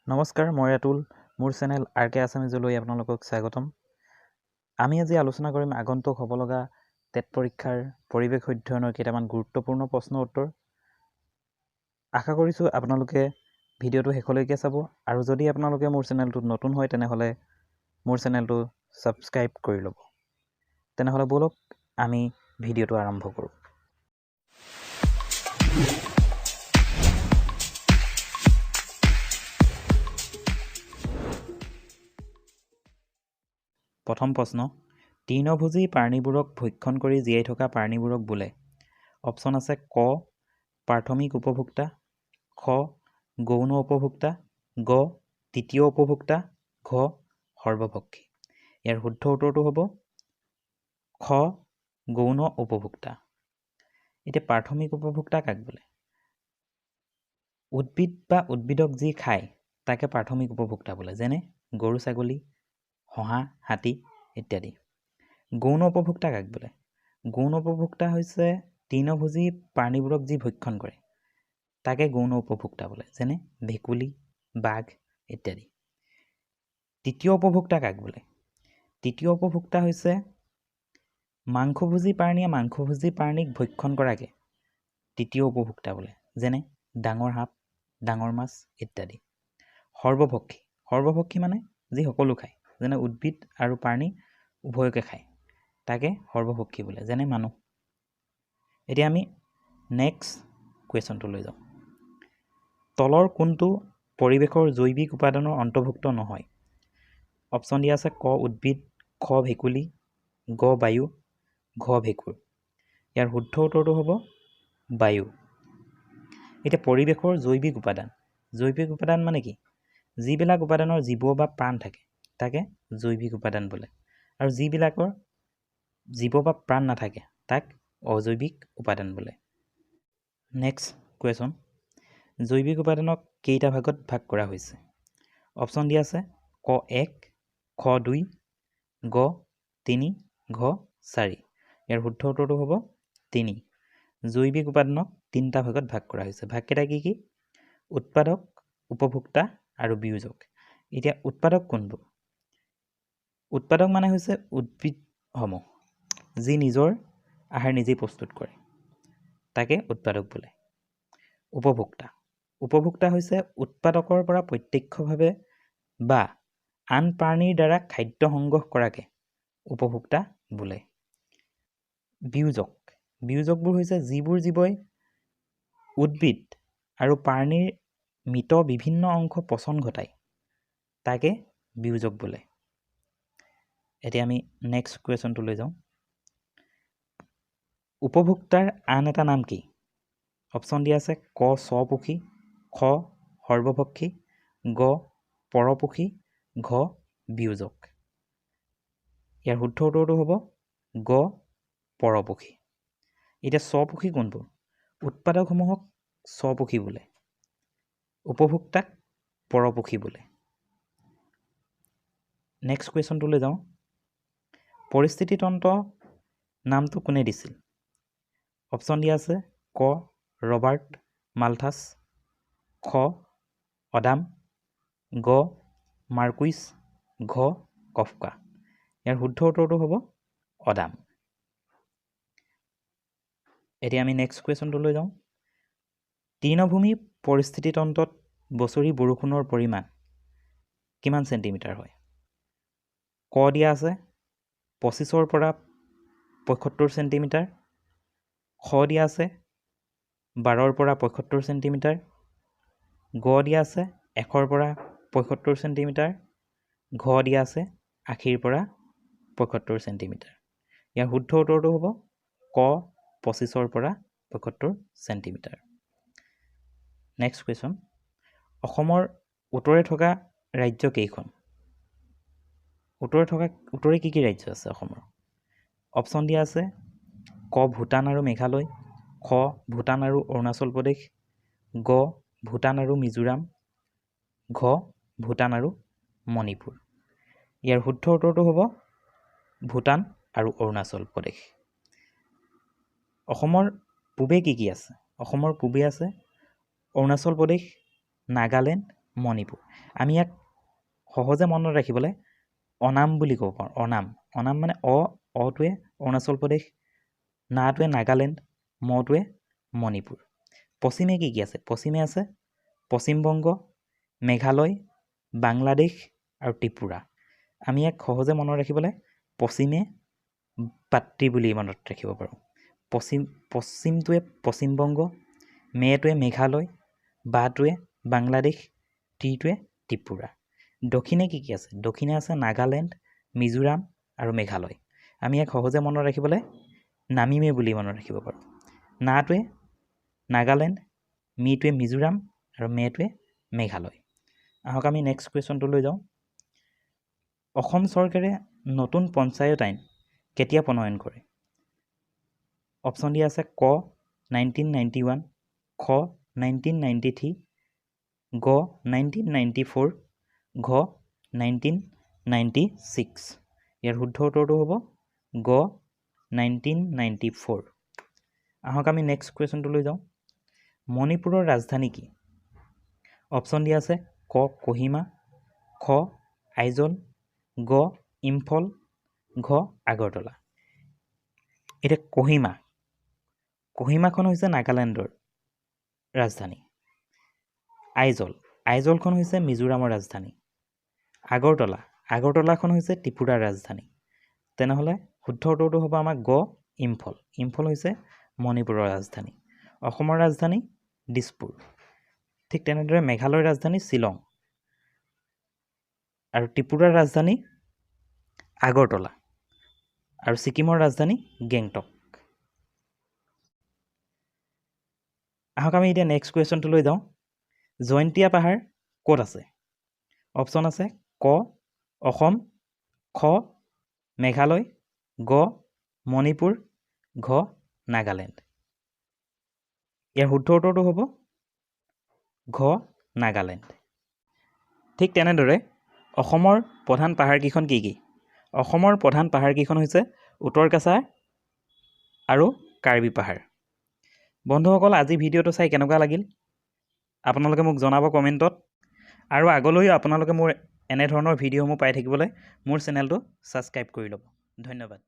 নমস্কাৰ, মই ৰাতুল। মোৰ চেনেল RK আছামিজলৈ আপোনালোকক স্বাগতম। আমি আজি আলোচনা কৰিম আগন্তুক হ'ব লগা টেট পৰীক্ষাৰ পৰিৱেশ অধ্যয়নৰ কেইটামান গুৰুত্বপূৰ্ণ প্ৰশ্ন উত্তৰ। আশা কৰিছোঁ আপোনালোকে ভিডিঅ'টো শেষলৈকে চাব, আৰু যদি আপোনালোকে মোৰ চেনেলটোত নতুন হয় তেনেহ'লে মোৰ চেনেলটো ছাবস্ক্ৰাইব কৰি ল'ব। তেনেহ'লে ব'লক আমি ভিডিঅ'টো আৰম্ভ কৰোঁ। প্ৰথম প্ৰশ্ন, তৃণভোজী প্ৰাণীবোৰক ভক্ষণ কৰি জীয়াই থকা প্ৰাণীবোৰক বোলে? অপশ্যন আছে ক প্ৰাথমিক উপভোক্তা, খ গৌণ উপভোক্তা, গ তৃতীয় উপভোক্তা, ঘ সৰ্বভক্ষী। ইয়াৰ শুদ্ধ উত্তৰটো হ'ব খ গৌণ উপভোক্তা। এতিয়া প্ৰাথমিক উপভোক্তা কাক বোলে? উদ্ভিদ বা উদ্ভিদক যি খায় তাকে প্ৰাথমিক উপভোক্তা বোলে, যেনে গৰু ছাগলী, হহা, হাতী ইত্যাদি। গৌণ উপভোক্তা কাক বোলে? গৌণ উপভোক্তা হৈছে তৃণভোজী প্ৰাণীবোৰক যি ভক্ষণ কৰে তাকে গৌণ উপভোক্তা বোলে, যেনে ভেকুলী, বাঘ ইত্যাদি। তৃতীয় উপভোক্তা কাক বোলে? তৃতীয় উপভোক্তা হৈছে মাংসভোজী প্ৰাণীয়ে মাংসভোজী প্ৰাণীক ভক্ষণ কৰাকে তৃতীয় উপভোক্তা বোলে, যেনে ডাঙৰ সাপ, ডাঙৰ মাছ ইত্যাদি। সৰ্বভক্ষী, সৰ্বভক্ষী মানে যি সকলো খায়, যেনে উদ্ভিদ আৰু প্ৰাণী উভয়কে খায়, তাকে সৰ্বভক্ষী বোলে, যেনে মানুহ। এতিয়া আমি নেক্সট কুৱেশ্যনটো লৈ যাওঁ। তলৰ কোনটো পৰিৱেশৰ জৈৱিক উপাদানৰ অন্তৰ্ভুক্ত নহয়? অপশ্যন দিয়া আছে ক উদ্ভিদ, খ ভেকুলী, গ বায়ু, ঘ ভেঁকুৰ। ইয়াৰ শুদ্ধ উত্তৰটো হ'ব বায়ু। এতিয়া পৰিৱেশৰ জৈৱিক উপাদান, জৈৱিক উপাদান মানে কি? যিবিলাক উপাদানৰ জীৱ বা প্ৰাণ থাকে তাকে জৈৱিক উপাদান বোলে, আৰু যিবিলাকৰ জীৱ বা প্ৰাণ নাথাকে তাক অজৈৱিক উপাদান বোলে। নেক্সট কুৱেশ্যন, জৈৱিক উপাদানক কেইটা ভাগত ভাগ কৰা হৈছে? অপশ্যন দিয়া আছে ক 1, খ 2, গ 3, ঘ 4। ইয়াৰ শুদ্ধ উত্তৰটো হ'ব 3। জৈৱিক উপাদানক 3টা ভাগত ভাগ কৰা হৈছে। ভাগকেইটা কি কি? উৎপাদক, উপভোক্তা আৰু বিয়োজক। এতিয়া উৎপাদক কোনবোৰ? উৎপাদক মানে হৈছে উদ্ভিদসমূহ যি নিজৰ আহাৰ নিজেই প্ৰস্তুত কৰে, তাকে উৎপাদক বোলে। উপভোক্তা, উপভোক্তা হৈছে উৎপাদকৰ পৰা প্ৰত্যক্ষভাৱে বা আন প্ৰাণীৰ দ্বাৰা খাদ্য সংগ্ৰহ কৰাকে উপভোক্তা বোলে। বিয়োজক, বিয়োজকবোৰ হৈছে যিবোৰ জীৱই উদ্ভিদ আৰু প্ৰাণীৰ মৃত বিভিন্ন অংশ পচন ঘটায়, তাকে বিয়োজক বোলে। এতিয়া আমি নেক্সট কুৱেশ্যনটো লৈ যাওঁ। উপভোক্তাৰ আন এটা নাম কি? অপশ্যন দিয়া আছে ক স্বপোষী, খ সৰ্বভক্ষী, গ পৰপোষী, ঘ বিয়োজক। ইয়াৰ শুদ্ধ উত্তৰটো হ'ব গ পৰপোষী। এতিয়া স্বপোষী কোনবোৰ? উৎপাদকসমূহক স্বপোষী বোলে, উপভোক্তাক পৰপোষী বোলে। নেক্সট কুৱেশ্যনটো লৈ যাওঁ। পৰিস্থিতিতন্ত্ৰ নামটো কোনে দিছিল? অপশ্যন দিয়া আছে ক ৰবাৰ্ট মালথাছ, খ অডাম, গ মাৰ্কুইছ, ঘ কফকা। ইয়াৰ শুদ্ধ উত্তৰটো হ'ব অডাম। এতিয়া আমি নেক্সট কুৱেশ্যনটো লৈ যাওঁ। তৃণভূমি পৰিস্থিতিতন্ত্ৰত বছৰি বৰষুণৰ পৰিমাণ কিমান চেণ্টিমিটাৰ হয়? ক দিয়া আছে 25ৰ পৰা 75 চেণ্টিমিটাৰ, খ দিয়া আছে 12ৰ পৰা 75 চেণ্টিমিটাৰ, গ দিয়া আছে 100ৰ পৰা 75 চেণ্টিমিটাৰ, ঘ দিয়া আছে 80ৰ পৰা 75 চেণ্টিমিটাৰ। ইয়াৰ শুদ্ধ উত্তৰটো হ'ব ক 25ৰ পৰা 75 চেণ্টিমিটাৰ। নেক্সট কুৱেশ্যন, অসমৰ উত্তৰে থকা ৰাজ্য কেইখন? উত্তৰে কি কি ৰাজ্য আছে অসমৰ? অপশ্যন দিয়া আছে ক ভূটান আৰু মেঘালয়, খ ভূটান আৰু অৰুণাচল প্ৰদেশ, গ ভূটান আৰু মিজোৰাম, ঘ ভূটান আৰু মণিপুৰ। ইয়াৰ শুদ্ধ উত্তৰটো হ'ব ভূটান আৰু অৰুণাচল প্ৰদেশ। অসমৰ পূবে কি কি আছে? অসমৰ পূবে আছে অৰুণাচল প্ৰদেশ, নাগালেণ্ড, মণিপুৰ। আমি ইয়াক সহজে মনত ৰাখিবলৈ অনাম বুলি ক'ব পাৰোঁ। অনাম মানে অটোৱে অৰুণাচল প্ৰদেশ, নাটোৱে নাগালেণ্ড, মটোৱে মণিপুৰ। পশ্চিমে কি আছে? পশ্চিমে আছে পশ্চিমবংগ, মেঘালয়, বাংলাদেশ আৰু ত্ৰিপুৰা। আমি ইয়াক সহজে মনত ৰাখিবলৈ পশ্চিমে পাত্ৰী বুলি মনত ৰাখিব পাৰোঁ। পশ্চিমটোৱে পশ্চিমবংগ, মেটোৱে মেঘালয়, বাটোৱে বাংলাদেশ, ত্ৰিটোৱে ত্ৰিপুৰা। দক্ষিণে কি আছে? দক্ষিণে আছে নাগালেণ্ড, মিজোৰাম আৰু মেঘালয়। আমি ইয়াক সহজে মনত ৰাখিবলৈ নামিমে বুলি মনত ৰাখিব পাৰোঁ। নাটোৱে নাগালেণ্ড, মিটোৱে মিজোৰাম আৰু মেটোৱে মেঘালয়। আহক আমি নেক্সট কুৱেশ্যনটোলৈ যাওঁ। অসম চৰকাৰে নতুন পঞ্চায়ত আইন কেতিয়া প্ৰণয়ন কৰে? অপশ্যন দিয়া আছে ক 1991, খ 1993, গ 1994, ঘ 1996। ইয়াৰ শুদ্ধ উত্তৰটো হ'ব গ 1994। আহক আমি নেক্সট কুৱেশ্যনটোলৈ যাওঁ। মণিপুৰৰ ৰাজধানী কি? অপশ্যন দিয়া আছে ক কোহিমা, খ আইজল, গ ইম্ফল, ঘ আগৰতলা। এতিয়া কোহিমাখন হৈছে নাগালেণ্ডৰ ৰাজধানী। আইজলখন হৈছে মিজোৰামৰ ৰাজধানী। আগৰতলাখন হৈছে ত্ৰিপুৰাৰ ৰাজধানী। তেনেহ'লে শুদ্ধ উত্তৰটো হ'ব আমাৰ গ ইম্ফল হৈছে মণিপুৰৰ ৰাজধানী। অসমৰ ৰাজধানী দিছপুৰ। ঠিক তেনেদৰে মেঘালয়ৰ ৰাজধানী শ্বিলং আৰু ত্ৰিপুৰাৰ ৰাজধানী আগৰতলা আৰু ছিকিমৰ ৰাজধানী গেংটক। আহক আমি এতিয়া নেক্সট কুৱেশ্যনটোলৈ যাওঁ। জয়ন্তীয়া পাহাৰ ক'ত আছে? অপশ্যন আছে ক অসম, খ মেঘালয়, গ মণিপুৰ, ঘ নাগালেণ্ড। ইয়াৰ শুদ্ধ উত্তৰটো হ'ব ঘ নাগালেণ্ড। ঠিক তেনেদৰে অসমৰ প্ৰধান পাহাৰকেইখন কি কি? অসমৰ প্ৰধান পাহাৰকেইখন হৈছে উত্তৰ কাছাৰ আৰু কাৰ্বি পাহাৰ। বন্ধুসকল, আজি ভিডিঅ'টো চাই কেনেকুৱা লাগিল আপোনালোকে মোক জনাব কমেণ্টত। আৰু আগলৈও আপোনালোকে মোৰ এনেধৰণৰ ভিডিঅ'সমূহ পাই থাকিবলৈ মোৰ চেনেলটো ছাবস্ক্ৰাইব কৰি ল'ব। ধন্যবাদ।